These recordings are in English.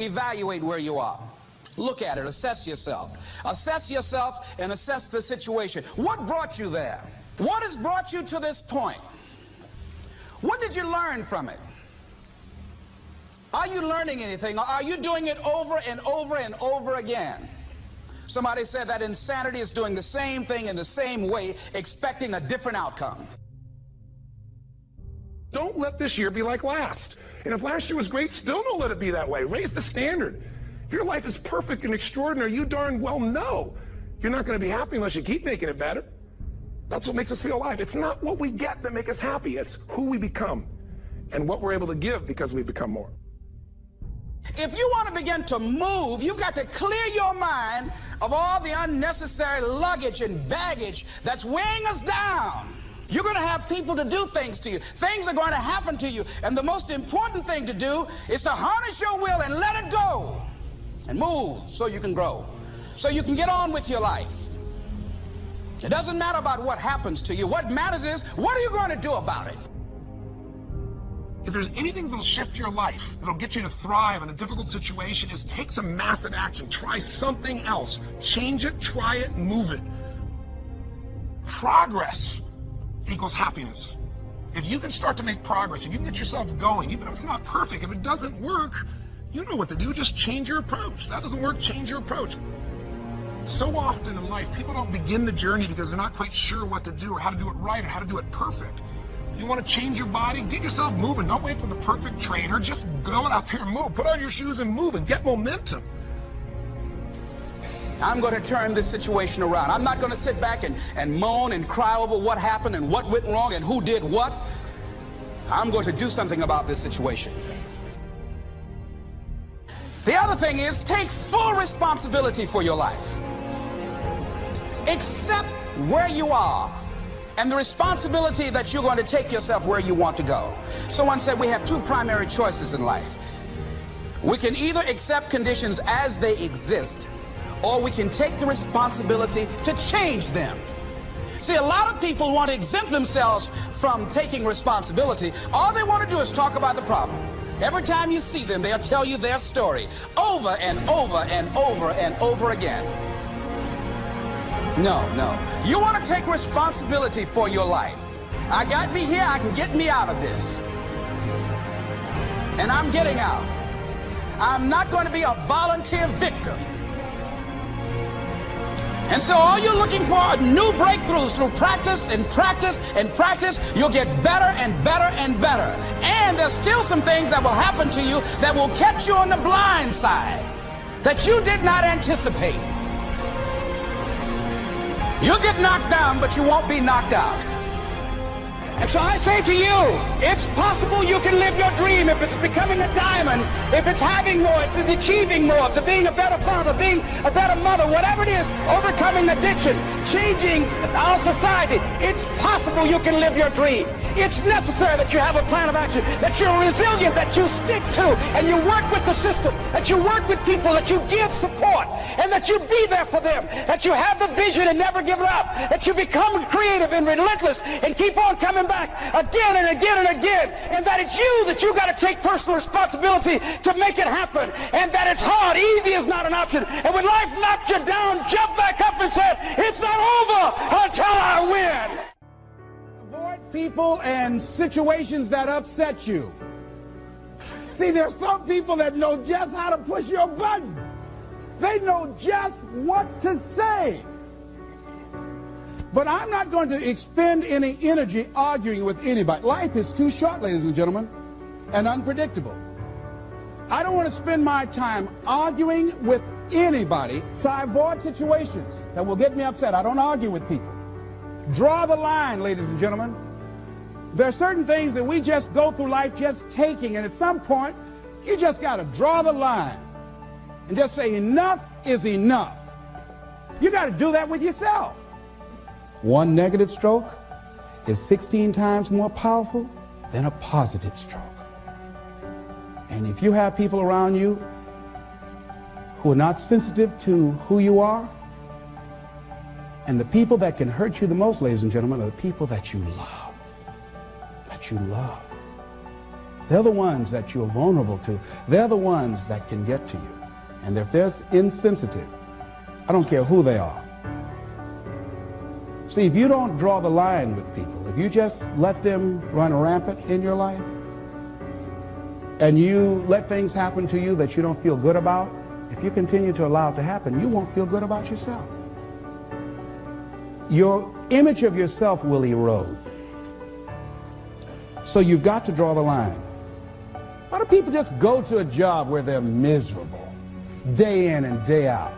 evaluate where you are. Look at it, assess yourself. Assess yourself and assess the situation. What brought you there? What has brought you to this point? What did you learn from it? Are you learning anything, or are you doing it over and over and over again? Somebody said that insanity is doing the same thing in the same way, expecting a different outcome. Don't let this year be like last. And if last year was great, still don't let it be that way. Raise the standard. If your life is perfect and extraordinary, you darn well know you're not going to be happy unless you keep making it better. That's what makes us feel alive. It's not what we get that makes us happy. It's who we become and what we're able to give because we become more. If you want to begin to move, you've got to clear your mind of all the unnecessary luggage and baggage that's weighing us down. You're going to have people to do things to you. Things are going to happen to you. And the most important thing to do is to harness your will and let it go. And move so you can grow. So you can get on with your life. It doesn't matter about what happens to you. What matters is, what are you going to do about it? If there's anything that'll shift your life, that'll get you to thrive in a difficult situation, is take some massive action. Try something else. Change it, try it, move it. Progress equals happiness. If you can start to make progress, if you can get yourself going, even if it's not perfect, if it doesn't work, you know what to do. Just change your approach. That doesn't work, change your approach. So often in life, people don't begin the journey because they're not quite sure what to do or how to do it right or how to do it perfect. You want to change your body? Get yourself moving. Don't wait for the perfect trainer. Just go out there and move. Put on your shoes and move and get momentum. I'm going to turn this situation around. I'm not going to sit back and moan and cry over what happened and what went wrong and who did what. I'm going to do something about this situation. The other thing is, take full responsibility for your life. Accept where you are and the responsibility that you're going to take yourself where you want to go. Someone said we have two primary choices in life. We can either accept conditions as they exist, or we can take the responsibility to change them. See, a lot of people want to exempt themselves from taking responsibility. All they want to do is talk about the problem. Every time you see them, they'll tell you their story over and over and over and over again. No. You want to take responsibility for your life. I got me here, I can get me out of this. And I'm getting out. I'm not going to be a volunteer victim. And so all you're looking for are new breakthroughs through practice and practice and practice. You'll get better and better and better. And there's still some things that will happen to you that will catch you on the blind side that you did not anticipate. You'll get knocked down, but you won't be knocked out. And so I say to you, it's possible you can live your dream if it's becoming a diamond, if it's having more, if it's achieving more, if it's being a better father, being a better mother, whatever it is, overcoming addiction, changing our society. It's possible you can live your dream. It's necessary that you have a plan of action, that you're resilient, that you stick to, and you work with the system, that you work with people, that you give support, and that you be there for them, that you have the vision and never give it up, that you become creative and relentless and keep on coming back again and again and again, and that it's you that you got to take personal responsibility to make it happen, and that it's hard. Easy is not an option. And when life knocks you down, jump back up and say, it's not over until I win. Avoid people and situations that upset you. See, there's some people that know just how to push your button. They know just what to say. But I'm not going to expend any energy arguing with anybody. Life is too short, ladies and gentlemen, and unpredictable. I don't want to spend my time arguing with anybody, so I avoid situations that will get me upset. I don't argue with people. Draw the line, ladies and gentlemen. There are certain things that we just go through life just taking, and at some point, you just got to draw the line and just say enough is enough. You got to do that with yourself. One negative stroke is 16 times more powerful than a positive stroke. And if you have people around you who are not sensitive to who you are, and the people that can hurt you the most, ladies and gentlemen, are the people that you love. That you love. They're the ones that you're vulnerable to. They're the ones that can get to you. And if they're insensitive, I don't care who they are. See, if you don't draw the line with people, if you just let them run rampant in your life, and you let things happen to you that you don't feel good about, if you continue to allow it to happen, you won't feel good about yourself. Your image of yourself will erode. So you've got to draw the line. Why do people just go to a job where they're miserable, day in and day out?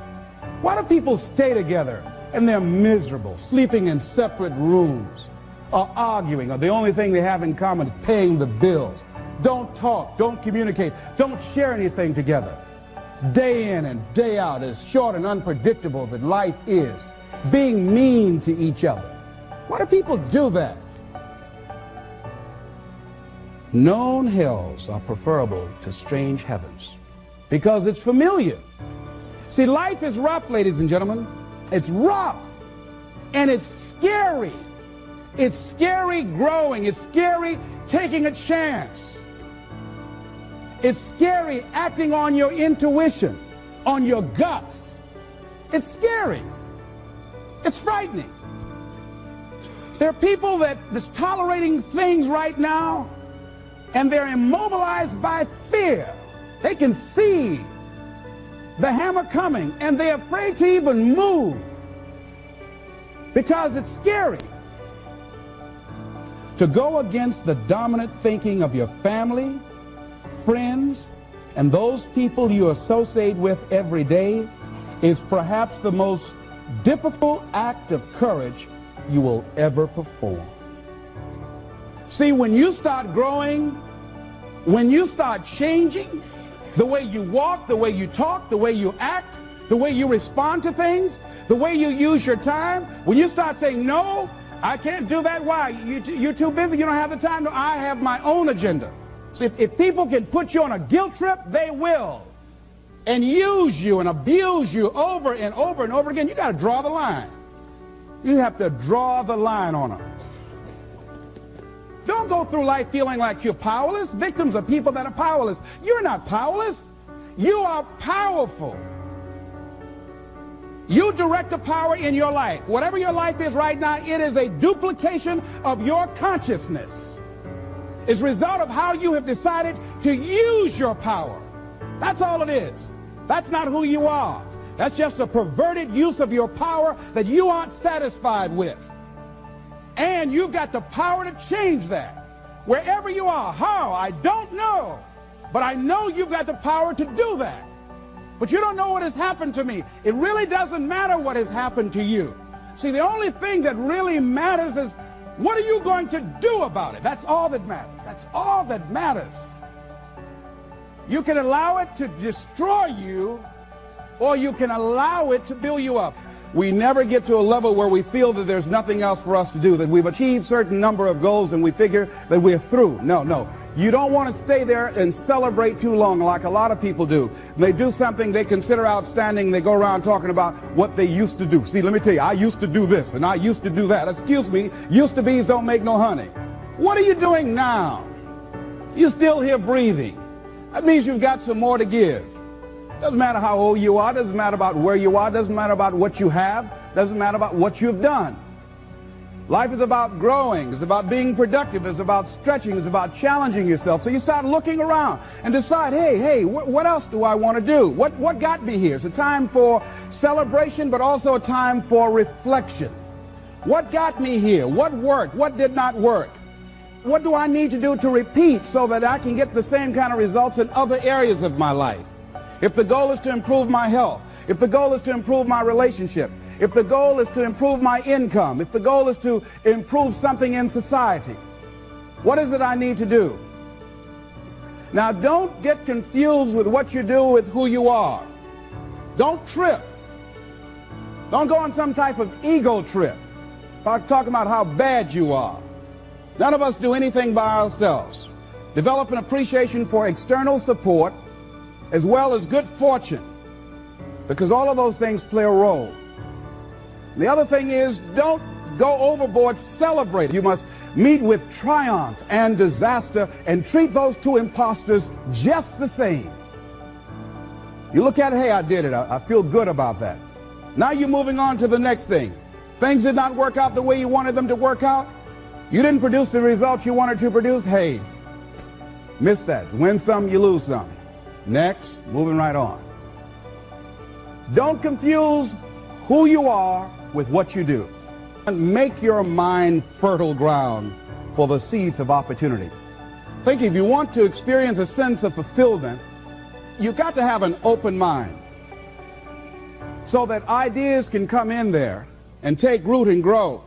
Why do people stay together and they're miserable, sleeping in separate rooms, or arguing, or the only thing they have in common is paying the bills? Don't talk, don't communicate, don't share anything together. Day in and day out, as short and unpredictable that life is, being mean to each other. Why do people do that? Known hells are preferable to strange heavens because it's familiar. See, life is rough, ladies and gentlemen. It's rough, and it's scary. It's scary growing. It's scary taking a chance. It's scary acting on your intuition, on your guts. It's scary. It's frightening. There are people that's tolerating things right now, and they're immobilized by fear. They can see the hammer coming, and they're afraid to even move because it's scary. To go against the dominant thinking of your family, friends, and those people you associate with every day is perhaps the most difficult act of courage you will ever perform. See, when you start growing, when you start changing the way you walk, the way you talk, the way you act, the way you respond to things, the way you use your time, when you start saying, no, I can't do that. Why? You're too busy. You don't have the time. No, I have my own agenda. So if people can put you on a guilt trip, they will. And use you and abuse you over and over and over again. You got to draw the line. You have to draw the line on them. Don't go through life feeling like you're powerless. Victims are people that are powerless. You're not powerless. You are powerful. You direct the power in your life. Whatever your life is right now, it is a duplication of your consciousness. It's a result of how you have decided to use your power. That's all it is. That's not who you are. That's just a perverted use of your power that you aren't satisfied with. And you've got the power to change that. Wherever you are, how, I don't know. But I know you've got the power to do that. But you don't know what has happened to me. It really doesn't matter what has happened to you. See, the only thing that really matters is, what are you going to do about it? That's all that matters. That's all that matters. You can allow it to destroy you, or you can allow it to build you up. We never get to a level where we feel that there's nothing else for us to do, that we've achieved a certain number of goals and we figure that we're through. No, no. You don't want to stay there and celebrate too long like a lot of people do. They do something they consider outstanding. They go around talking about what they used to do. See, let me tell you, I used to do this and I used to do that. Excuse me, used to be's don't make no honey. What are you doing now? You're still here breathing. That means you've got some more to give. Doesn't matter how old you are, doesn't matter about where you are, doesn't matter about what you have, doesn't matter about what you've done. Life is about growing, it's about being productive, it's about stretching, it's about challenging yourself. So you start looking around and decide, hey, what else do I want to do? What got me here? It's a time for celebration, but also a time for reflection. What got me here? What worked? What did not work? What do I need to do to repeat so that I can get the same kind of results in other areas of my life? If the goal is to improve my health, if the goal is to improve my relationship, if the goal is to improve my income, if the goal is to improve something in society, what is it I need to do? Now, don't get confused with what you do with who you are. Don't trip. Don't go on some type of ego trip, talking about how bad you are. None of us do anything by ourselves. Develop an appreciation for external support as well as good fortune, because all of those things play a role. The other thing is, don't go overboard celebrating. You must meet with triumph and disaster and treat those two imposters just the same. You look at it, hey, I did it. I feel good about that. Now you're moving on to the next thing. Things did not work out the way you wanted them to work out. You didn't produce the results you wanted to produce. Hey, miss that. Win some, you lose some. Next, moving right on. Don't confuse who you are with what you do. And make your mind fertile ground for the seeds of opportunity. Think if you want to experience a sense of fulfillment, you've got to have an open mind so that ideas can come in there and take root and grow.